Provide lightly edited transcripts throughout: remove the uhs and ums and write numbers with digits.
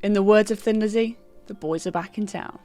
In the words of Thin Lizzy, the boys are back in town.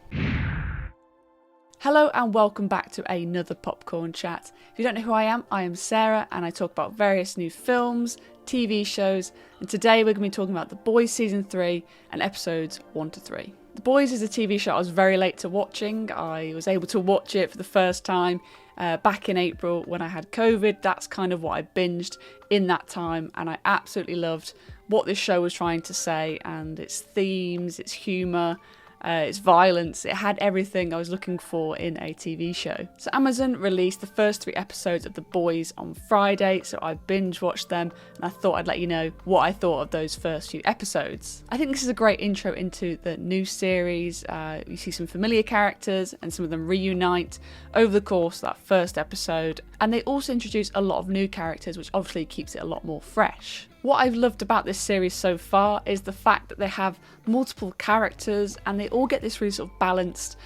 Hello and welcome back to another Popcorn Chat. If you don't know who I am Sarah and I talk about various new films, TV shows, and today we're going to be talking about The Boys Season 3 and episodes 1 to 3. The Boys is a TV show I was very late to watching. I was able to watch it for the first time back in April when I had COVID. That's kind of what I binged in that time, and I absolutely loved what this show was trying to say and its themes, its humour, its violence. It had everything I was looking for in a TV show. So Amazon released the first 3 episodes of The Boys on Friday, so I binge watched them and I thought I'd let you know what I thought of those first few episodes. I think this is a great intro into the new series. You see some familiar characters and some of them reunite over the course of that first episode, and they also introduce a lot of new characters, which obviously keeps it a lot more fresh. What I've loved about this series so far is the fact that they have multiple characters and they all get this really sort of balanced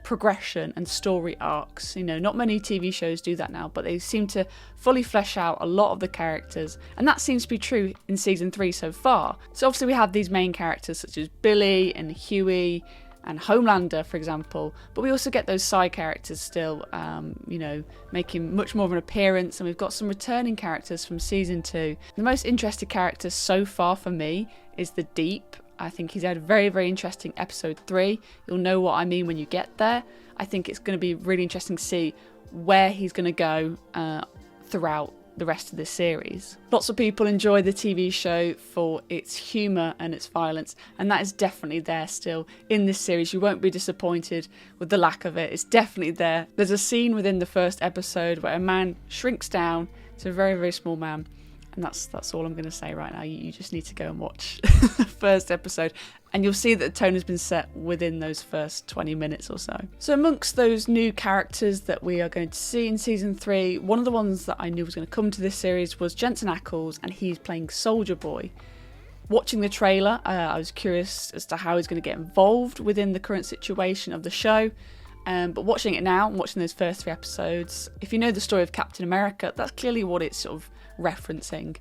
progression and story arcs. You know, not many TV shows do that now, but they seem to fully flesh out a lot of the characters, and that seems to be true in season 3 so far. So obviously we have these main characters such as Billy and Huey and Homelander, for example, but we also get those side characters still, making much more of an appearance, and we've got some returning characters from season 2. The most interesting character so far for me is the Deep. I think he's had a very, very interesting episode 3. You'll know what I mean when you get there. I think it's going to be really interesting to see where he's going to go throughout the rest of this series. Lots of people enjoy the TV show for its humour and its violence, and that is definitely there still in this series. You won't be disappointed with the lack of it. It's definitely there. There's a scene within the first episode where a man shrinks down to a very, very small man, and that's all I'm going to say right now. You just need to go and watch the first episode, and you'll see that the tone has been set within those first 20 minutes or so. So amongst those new characters that we are going to see in season 3, one of the ones that I knew was going to come to this series was Jensen Ackles, and he's playing Soldier Boy. Watching the trailer, I was curious as to how he's going to get involved within the current situation of the show. But watching it now, watching those first 3 episodes, if you know the story of Captain America, that's clearly what it's sort of referencing.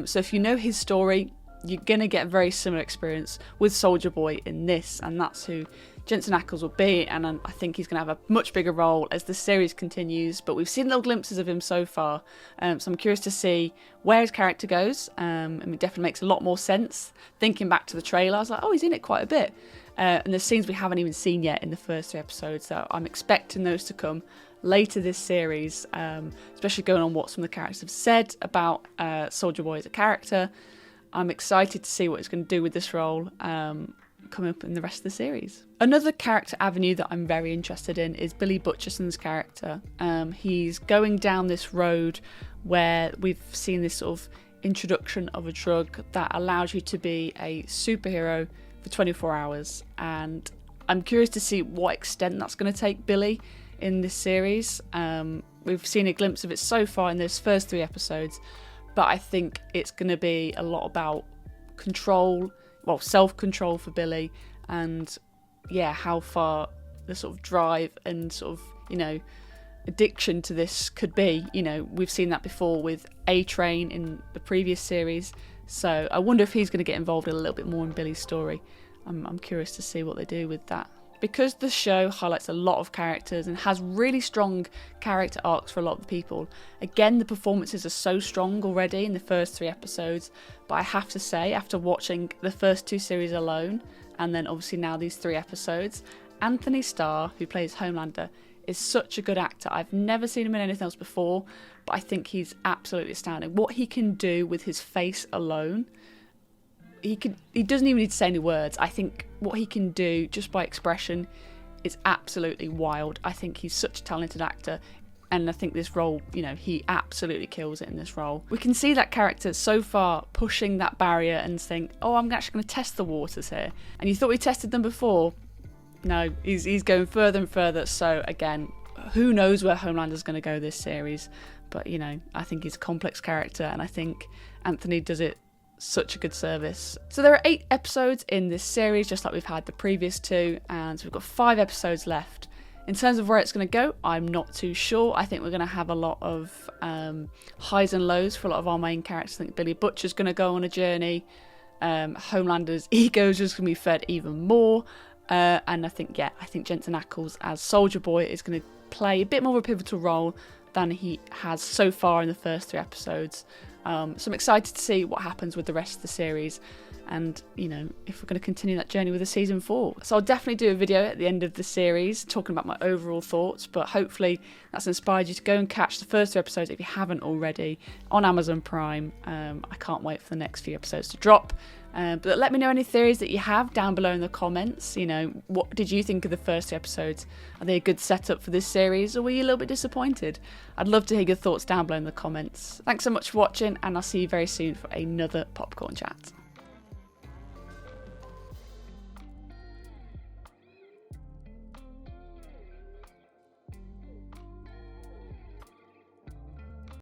So if you know his story, you're going to get a very similar experience with Soldier Boy in this, and that's who Jensen Ackles will be, and I think he's going to have a much bigger role as the series continues, but we've seen little glimpses of him so far, so I'm curious to see where his character goes. It definitely makes a lot more sense. Thinking back to the trailer, I was like, oh, he's in it quite a bit. And there's scenes we haven't even seen yet in the first 3 episodes, so I'm expecting those to come later this series, especially going on what some of the characters have said about Soldier Boy as a character. I'm excited to see what it's going to do with this role coming up in the rest of the series. Another character avenue that I'm very interested in is Billy Butcherson's character. He's going down this road where we've seen this sort of introduction of a drug that allows you to be a superhero for 24 hours, and I'm curious to see what extent that's going to take Billy in this series. We've seen a glimpse of it so far in those first 3 episodes, but I think it's going to be a lot about self-control for Billy, and how far the sort of drive and sort of, addiction to this could be. We've seen that before with A-Train in the previous series, so I wonder if he's going to get involved a little bit more in Billy's story. I'm curious to see what they do with that. Because the show highlights a lot of characters and has really strong character arcs for a lot of the people, again, the performances are so strong already in the first 3 episodes, but I have to say, after watching the first 2 series alone, and then obviously now these 3 episodes, Anthony Starr, who plays Homelander, is such a good actor. I've never seen him in anything else before, but I think he's absolutely astounding. What he can do with his face alone, he doesn't even need to say any words. I think what he can do just by expression is absolutely wild. I think he's such a talented actor, and I think this role, he absolutely kills it in this role. We can see that character so far pushing that barrier and saying, oh, I'm actually going to test the waters here. And you thought we tested them before? No, he's going further and further. So again, who knows where Homelander's going to go this series, but I think he's a complex character, and I think Anthony does it such a good service. So there are 8 episodes in this series, just like we've had the previous 2, and so we've got 5 episodes left. In terms of where it's going to go, I'm not too sure. I think we're going to have a lot of highs and lows for a lot of our main characters. I think Billy Butcher's going to go on a journey. Homelander's ego is just going to be fed even more. And I think Jensen Ackles as Soldier Boy is going to play a bit more of a pivotal role than he has so far in the first 3 episodes. So I'm excited to see what happens with the rest of the series, and if we're going to continue that journey with the season 4. So I'll definitely do a video at the end of the series talking about my overall thoughts, but hopefully that's inspired you to go and catch the first 2 episodes if you haven't already on Amazon Prime. I can't wait for the next few episodes to drop. But let me know any theories that you have down below in the comments. What did you think of the first 2 episodes? Are they a good setup for this series, or were you a little bit disappointed? I'd love to hear your thoughts down below in the comments. Thanks so much for watching, and I'll see you very soon for another popcorn chat.